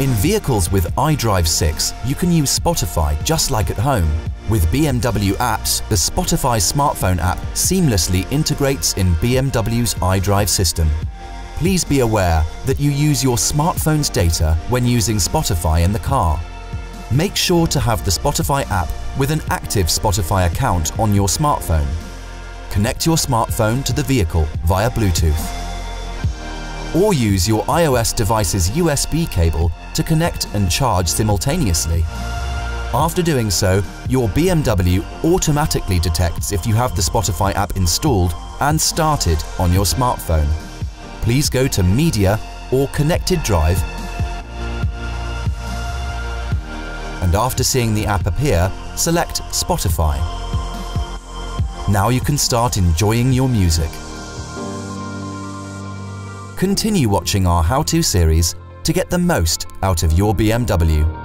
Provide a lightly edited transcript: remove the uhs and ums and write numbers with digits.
In vehicles with iDrive 6, you can use Spotify just like at home. With BMW Apps, the Spotify smartphone app seamlessly integrates in BMW's iDrive system. Please be aware that you use your smartphone's data when using Spotify in the car. Make sure to have the Spotify app with an active Spotify account on your smartphone. Connect your smartphone to the vehicle via Bluetooth. Or use your iOS device's USB cable to connect and charge simultaneously. After doing so, your BMW automatically detects if you have the Spotify app installed and started on your smartphone. Please go to Media or Connected Drive, and after seeing the app appear, select Spotify. Now you can start enjoying your music. Continue watching our how-to series to get the most out of your BMW.